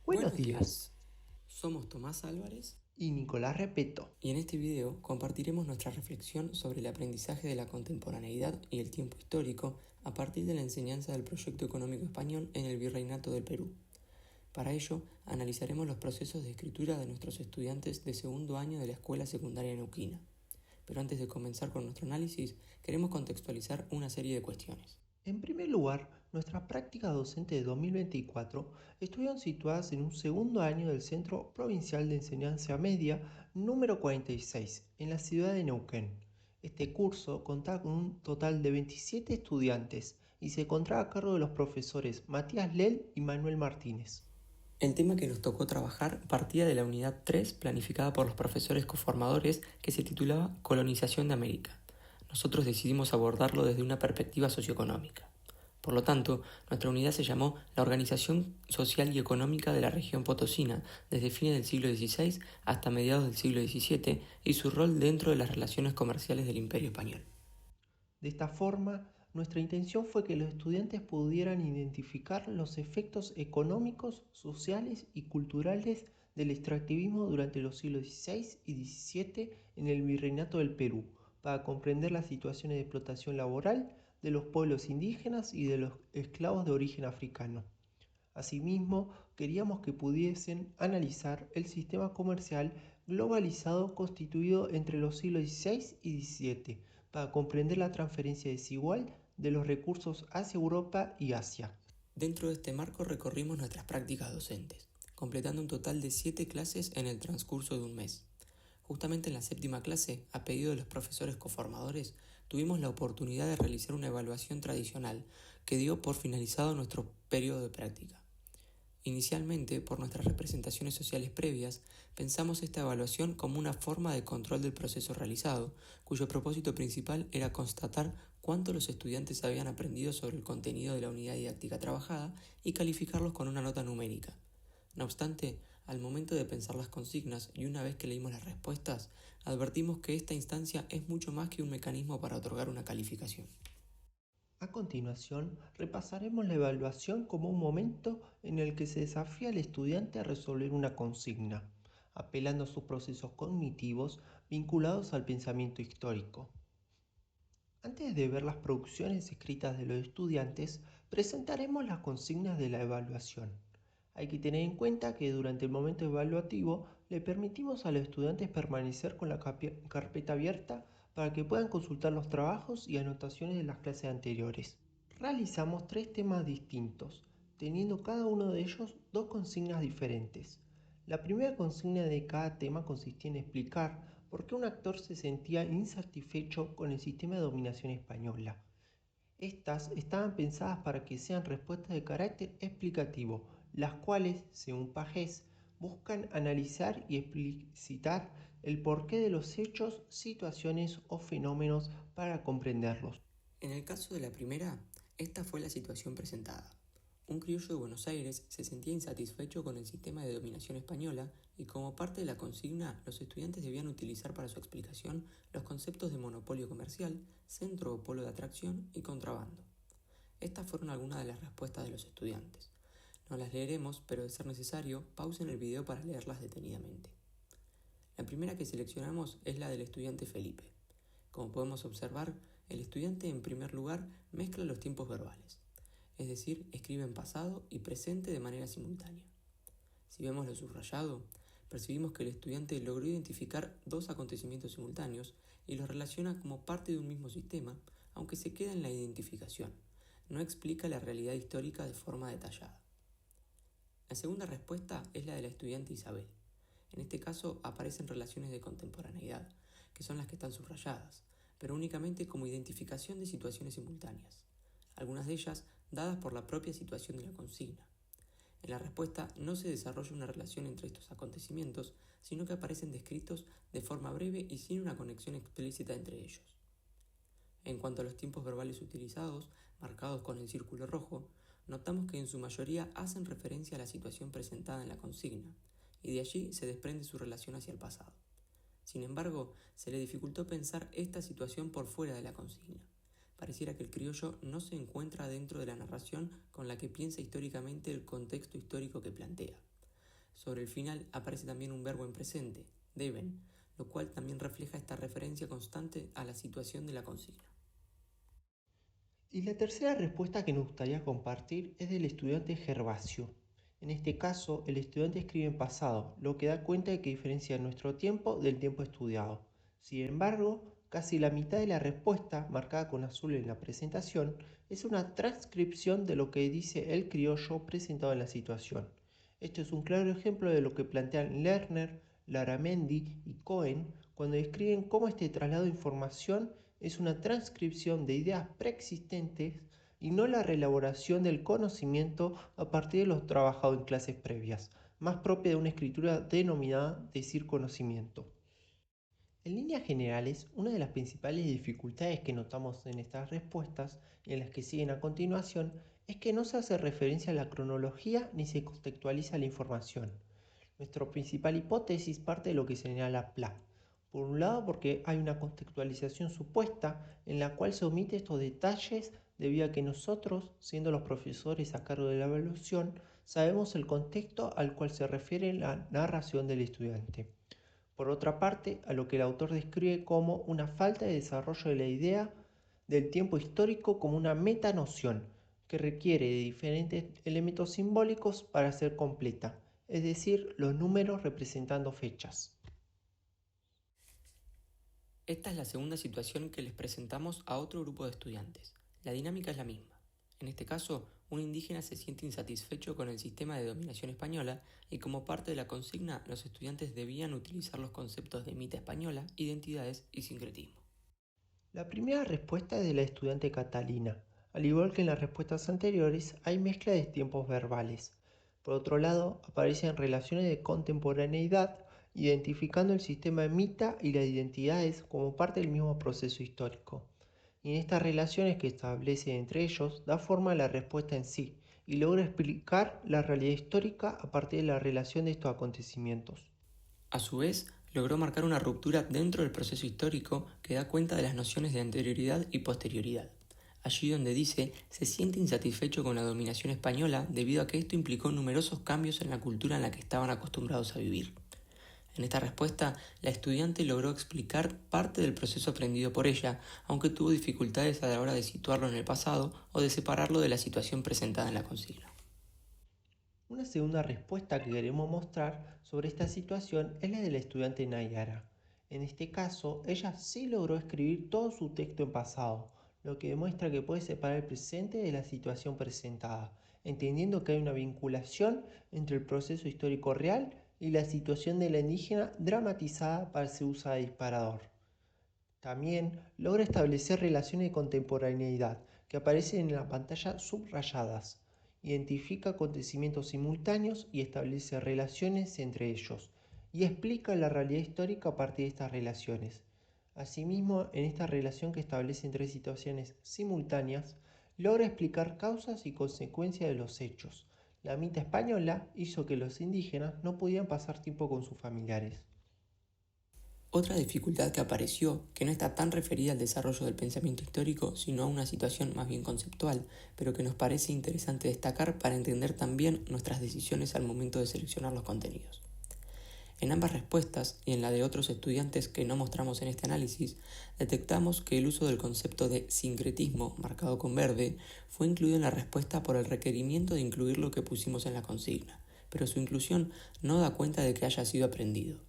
Buenos días. Somos Tomás Álvarez Y Nicolás Repeto. y en este video compartiremos nuestra reflexión sobre el aprendizaje de la contemporaneidad y el tiempo histórico a partir de la enseñanza del proyecto económico español en el Virreinato del Perú. Para ello, analizaremos los procesos de escritura de nuestros estudiantes de segundo año de la Escuela Secundaria Neuquina. Pero antes de comenzar con nuestro análisis, queremos contextualizar una serie de cuestiones. En primer lugar, nuestras prácticas docentes de 2024 estuvieron situadas en un segundo año del Centro Provincial de Enseñanza Media número 46, en la ciudad de Neuquén. Este curso contaba con un total de 27 estudiantes y se encontraba a cargo de los profesores Matías Lel y Manuel Martínez. El tema que nos tocó trabajar partía de la unidad 3 planificada por los profesores coformadores que se titulaba Colonización de América. Nosotros decidimos abordarlo desde una perspectiva socioeconómica. Por lo tanto, nuestra unidad se llamó La Organización Social y Económica de la Región Potosina desde fines del siglo XVI hasta mediados del siglo XVII y su rol dentro de las relaciones comerciales del Imperio Español. De esta forma, nuestra intención fue que los estudiantes pudieran identificar los efectos económicos, sociales y culturales del extractivismo durante los siglos XVI y XVII en el Virreinato del Perú, para comprender las situaciones de explotación laboral de los pueblos indígenas y de los esclavos de origen africano. Asimismo, queríamos que pudiesen analizar el sistema comercial globalizado constituido entre los siglos XVI y XVII para comprender la transferencia desigual de los recursos hacia Europa y Asia. Dentro de este marco recorrimos nuestras prácticas docentes, completando un total de 7 clases en el transcurso de un mes. Justamente en la séptima clase, a pedido de los profesores coformadores, tuvimos la oportunidad de realizar una evaluación tradicional que dio por finalizado nuestro periodo de práctica. Inicialmente, por nuestras representaciones sociales previas, pensamos esta evaluación como una forma de control del proceso realizado, cuyo propósito principal era constatar cuánto los estudiantes habían aprendido sobre el contenido de la unidad didáctica trabajada y calificarlos con una nota numérica. No obstante, al momento de pensar las consignas y una vez que leímos las respuestas, advertimos que esta instancia es mucho más que un mecanismo para otorgar una calificación. A continuación, repasaremos la evaluación como un momento en el que se desafía al estudiante a resolver una consigna, apelando a sus procesos cognitivos vinculados al pensamiento histórico. Antes de ver las producciones escritas de los estudiantes, presentaremos las consignas de la evaluación. Hay que tener en cuenta que durante el momento evaluativo le permitimos a los estudiantes permanecer con la carpeta abierta para que puedan consultar los trabajos y anotaciones de las clases anteriores. Realizamos 3 temas distintos, teniendo cada uno de ellos 2 consignas diferentes. La primera consigna de cada tema consistía en explicar por qué un actor se sentía insatisfecho con el sistema de dominación española. Estas estaban pensadas para que sean respuestas de carácter explicativo, las cuales, según Pagés, buscan analizar y explicitar el porqué de los hechos, situaciones o fenómenos para comprenderlos. En el caso de la primera, esta fue la situación presentada. Un criollo de Buenos Aires se sentía insatisfecho con el sistema de dominación española y como parte de la consigna, los estudiantes debían utilizar para su explicación los conceptos de monopolio comercial, centro o polo de atracción y contrabando. Estas fueron algunas de las respuestas de los estudiantes. No las leeremos, pero de ser necesario, pausen el video para leerlas detenidamente. La primera que seleccionamos es la del estudiante Felipe. Como podemos observar, el estudiante en primer lugar mezcla los tiempos verbales, es decir, escribe en pasado y presente de manera simultánea. Si vemos lo subrayado, percibimos que el estudiante logró identificar 2 acontecimientos simultáneos y los relaciona como parte de un mismo sistema, aunque se queda en la identificación. No explica la realidad histórica de forma detallada. La segunda respuesta es la de la estudiante Isabel. En este caso aparecen relaciones de contemporaneidad, que son las que están subrayadas, pero únicamente como identificación de situaciones simultáneas, algunas de ellas dadas por la propia situación de la consigna. En la respuesta no se desarrolla una relación entre estos acontecimientos, sino que aparecen descritos de forma breve y sin una conexión explícita entre ellos. En cuanto a los tiempos verbales utilizados, marcados con el círculo rojo, notamos que en su mayoría hacen referencia a la situación presentada en la consigna, y de allí se desprende su relación hacia el pasado. Sin embargo, se le dificultó pensar esta situación por fuera de la consigna. Pareciera que el criollo no se encuentra dentro de la narración con la que piensa históricamente el contexto histórico que plantea. Sobre el final aparece también un verbo en presente, deben, lo cual también refleja esta referencia constante a la situación de la consigna. Y la tercera respuesta que nos gustaría compartir es del estudiante Gervasio. En este caso, el estudiante escribe en pasado, lo que da cuenta de que diferencia nuestro tiempo del tiempo estudiado. Sin embargo, casi la mitad de la respuesta, marcada con azul en la presentación, es una transcripción de lo que dice el criollo presentado en la situación. Esto es un claro ejemplo de lo que plantean Lerner, Laramendi y Cohen cuando describen cómo este traslado de información es una transcripción de ideas preexistentes y no la reelaboración del conocimiento a partir de lo trabajado en clases previas, más propia de una escritura denominada decir conocimiento. En líneas generales, una de las principales dificultades que notamos en estas respuestas y en las que siguen a continuación es que no se hace referencia a la cronología ni se contextualiza la información. Nuestra principal hipótesis parte de lo que señala Pla. Por un lado, porque hay una contextualización supuesta en la cual se omite estos detalles debido a que nosotros, siendo los profesores a cargo de la evaluación, sabemos el contexto al cual se refiere la narración del estudiante. Por otra parte, a lo que el autor describe como una falta de desarrollo de la idea del tiempo histórico como una metanoción que requiere de diferentes elementos simbólicos para ser completa, es decir, los números representando fechas. Esta es la segunda situación que les presentamos a otro grupo de estudiantes. La dinámica es la misma. En este caso, un indígena se siente insatisfecho con el sistema de dominación española y como parte de la consigna, los estudiantes debían utilizar los conceptos de mita española, identidades y sincretismo. La primera respuesta es de la estudiante Catalina. Al igual que en las respuestas anteriores, hay mezcla de tiempos verbales. Por otro lado, aparecen relaciones de contemporaneidad, identificando el sistema de mita y las identidades como parte del mismo proceso histórico. Y en estas relaciones que establece entre ellos, da forma a la respuesta en sí, y logra explicar la realidad histórica a partir de la relación de estos acontecimientos. A su vez, logró marcar una ruptura dentro del proceso histórico que da cuenta de las nociones de anterioridad y posterioridad. Allí donde dice se siente insatisfecho con la dominación española debido a que esto implicó numerosos cambios en la cultura en la que estaban acostumbrados a vivir. En esta respuesta, la estudiante logró explicar parte del proceso aprendido por ella, aunque tuvo dificultades a la hora de situarlo en el pasado o de separarlo de la situación presentada en la consigna. Una segunda respuesta que queremos mostrar sobre esta situación es la de la estudiante Nayara. En este caso, ella sí logró escribir todo su texto en pasado, lo que demuestra que puede separar el presente de la situación presentada, entendiendo que hay una vinculación entre el proceso histórico real y la situación de la indígena dramatizada para ser usada de disparador. También logra establecer relaciones de contemporaneidad que aparecen en la pantalla subrayadas. Identifica acontecimientos simultáneos y establece relaciones entre ellos, y explica la realidad histórica a partir de estas relaciones. Asimismo, en esta relación que establece entre situaciones simultáneas, logra explicar causas y consecuencias de los hechos. La mitad española hizo que los indígenas no podían pasar tiempo con sus familiares. Otra dificultad que apareció, que no está tan referida al desarrollo del pensamiento histórico, sino a una situación más bien conceptual, pero que nos parece interesante destacar para entender también nuestras decisiones al momento de seleccionar los contenidos. En ambas respuestas, y en la de otros estudiantes que no mostramos en este análisis, detectamos que el uso del concepto de sincretismo, marcado con verde, fue incluido en la respuesta por el requerimiento de incluir lo que pusimos en la consigna, pero su inclusión no da cuenta de que haya sido aprendido.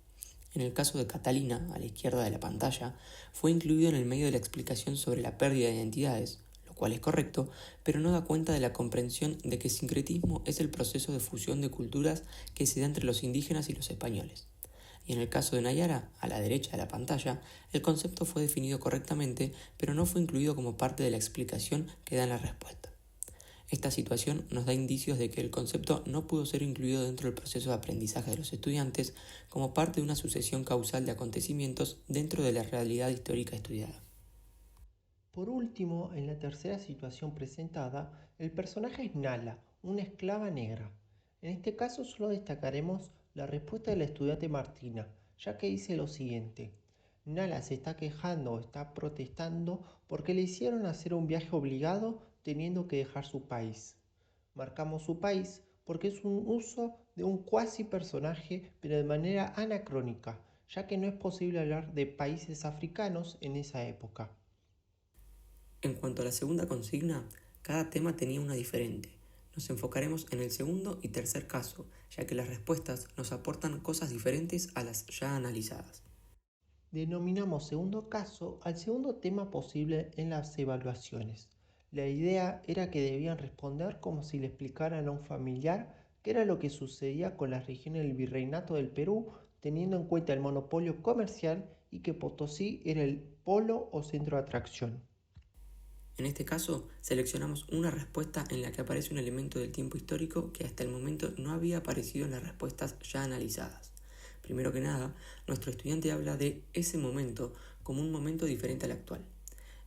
En el caso de Catalina, a la izquierda de la pantalla, fue incluido en el medio de la explicación sobre la pérdida de identidades, lo cual es correcto, pero no da cuenta de la comprensión de que sincretismo es el proceso de fusión de culturas que se da entre los indígenas y los españoles. Y en el caso de Nayara, a la derecha de la pantalla, el concepto fue definido correctamente, pero no fue incluido como parte de la explicación que da en la respuesta. Esta situación nos da indicios de que el concepto no pudo ser incluido dentro del proceso de aprendizaje de los estudiantes como parte de una sucesión causal de acontecimientos dentro de la realidad histórica estudiada. Por último, en la tercera situación presentada, el personaje es Nala, una esclava negra. En este caso solo destacaremos la respuesta de la estudiante Martina, ya que dice lo siguiente. Nala se está quejando o está protestando porque le hicieron hacer un viaje obligado teniendo que dejar su país. Marcamos su país porque es un uso de un cuasi personaje, pero de manera anacrónica, ya que no es posible hablar de países africanos en esa época. En cuanto a la segunda consigna, cada tema tenía una diferente. Nos enfocaremos en el segundo y tercer caso, ya que las respuestas nos aportan cosas diferentes a las ya analizadas. Denominamos segundo caso al segundo tema posible en las evaluaciones. La idea era que debían responder como si le explicaran a un familiar qué era lo que sucedía con las regiones del Virreinato del Perú, teniendo en cuenta el monopolio comercial y que Potosí era el polo o centro de atracción. En este caso, seleccionamos una respuesta en la que aparece un elemento del tiempo histórico que hasta el momento no había aparecido en las respuestas ya analizadas. Primero que nada, nuestro estudiante habla de ese momento como un momento diferente al actual.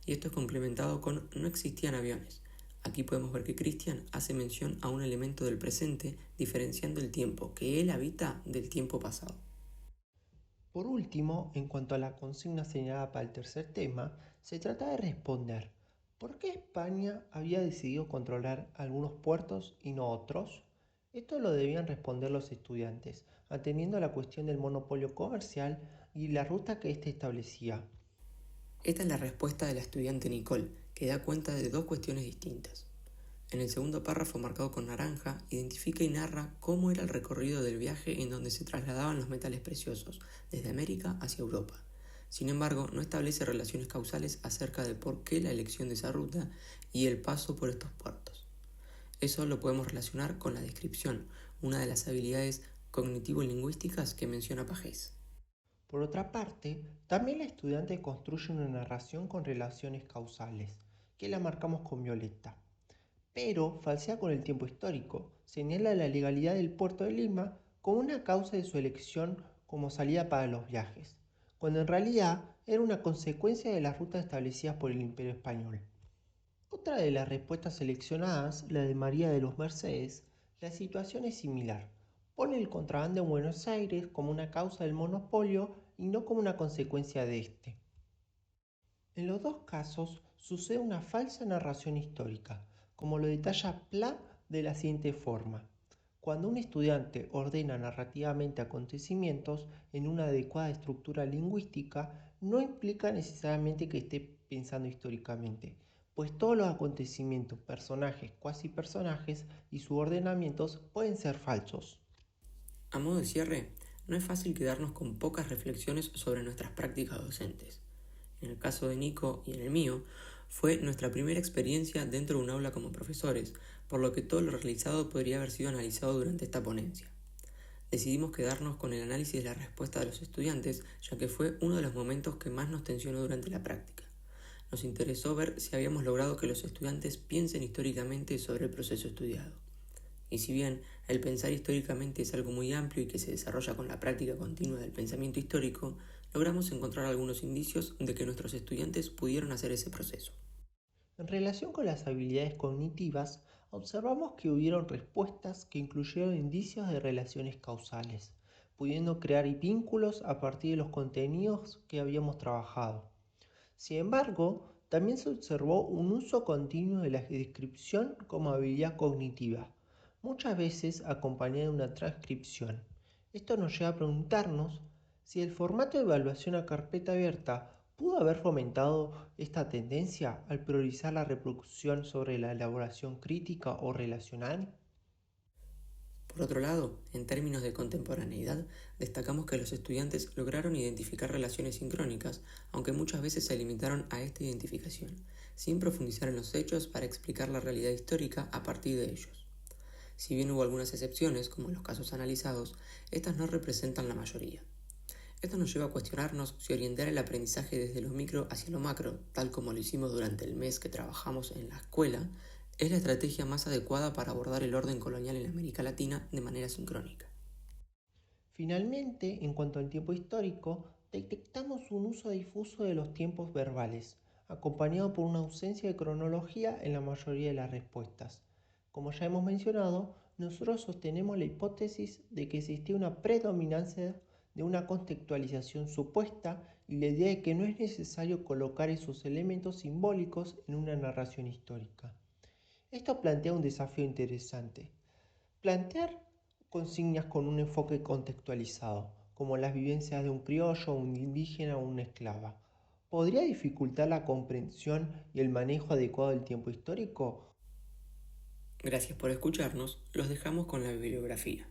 Y esto es complementado con no existían aviones. Aquí podemos ver que Christian hace mención a un elemento del presente diferenciando el tiempo que él habita del tiempo pasado. Por último, en cuanto a la consigna señalada para el tercer tema, se trata de responder ¿por qué España había decidido controlar algunos puertos y no otros? Esto lo debían responder los estudiantes, atendiendo a la cuestión del monopolio comercial y la ruta que éste establecía. Esta es la respuesta de la estudiante Nicole, que da cuenta de dos cuestiones distintas. En el segundo párrafo marcado con naranja, identifica y narra cómo era el recorrido del viaje en donde se trasladaban los metales preciosos, desde América hacia Europa. Sin embargo, no establece relaciones causales acerca de por qué la elección de esa ruta y el paso por estos puertos. Eso lo podemos relacionar con la descripción, una de las habilidades cognitivo-lingüísticas que menciona Pagés. Por otra parte, también la estudiante construye una narración con relaciones causales, que la marcamos con violeta. Pero falsea con el tiempo histórico, señala la legalidad del puerto de Lima como una causa de su elección como salida para los viajes, cuando en realidad era una consecuencia de las rutas establecidas por el Imperio Español. Otra de las respuestas seleccionadas, la de María de los Mercedes, la situación es similar. Pone el contrabando en Buenos Aires como una causa del monopolio y no como una consecuencia de este. En los dos casos sucede una falsa narración histórica, como lo detalla Pla de la siguiente forma. Cuando un estudiante ordena narrativamente acontecimientos en una adecuada estructura lingüística, no implica necesariamente que esté pensando históricamente, pues todos los acontecimientos, personajes, cuasi personajes y sus ordenamientos pueden ser falsos. A modo de cierre, no es fácil quedarnos con pocas reflexiones sobre nuestras prácticas docentes. En el caso de Nico y en el mío, fue nuestra primera experiencia dentro de un aula como profesores, por lo que todo lo realizado podría haber sido analizado durante esta ponencia. Decidimos quedarnos con el análisis de la respuesta de los estudiantes, ya que fue uno de los momentos que más nos tensionó durante la práctica. Nos interesó ver si habíamos logrado que los estudiantes piensen históricamente sobre el proceso estudiado. Y si bien el pensar históricamente es algo muy amplio y que se desarrolla con la práctica continua del pensamiento histórico, logramos encontrar algunos indicios de que nuestros estudiantes pudieron hacer ese proceso. En relación con las habilidades cognitivas, observamos que hubieron respuestas que incluyeron indicios de relaciones causales, pudiendo crear vínculos a partir de los contenidos que habíamos trabajado. Sin embargo, también se observó un uso continuo de la descripción como habilidad cognitiva, muchas veces acompañada de una transcripción. Esto nos lleva a preguntarnos si el formato de evaluación a carpeta abierta pudo haber fomentado esta tendencia al priorizar la reproducción sobre la elaboración crítica o relacional. Por otro lado, en términos de contemporaneidad, destacamos que los estudiantes lograron identificar relaciones sincrónicas, aunque muchas veces se limitaron a esta identificación, sin profundizar en los hechos para explicar la realidad histórica a partir de ellos. Si bien hubo algunas excepciones, como en los casos analizados, estas no representan la mayoría. Esto nos lleva a cuestionarnos si orientar el aprendizaje desde lo micro hacia lo macro, tal como lo hicimos durante el mes que trabajamos en la escuela, es la estrategia más adecuada para abordar el orden colonial en América Latina de manera sincrónica. Finalmente, en cuanto al tiempo histórico, detectamos un uso difuso de los tiempos verbales, acompañado por una ausencia de cronología en la mayoría de las respuestas. Como ya hemos mencionado, nosotros sostenemos la hipótesis de que existía una predominancia de una contextualización supuesta y la idea de que no es necesario colocar esos elementos simbólicos en una narración histórica. Esto plantea un desafío interesante. Plantear consignas con un enfoque contextualizado, como las vivencias de un criollo, un indígena o una esclava. ¿Podría dificultar la comprensión y el manejo adecuado del tiempo histórico? Gracias por escucharnos, los dejamos con la bibliografía.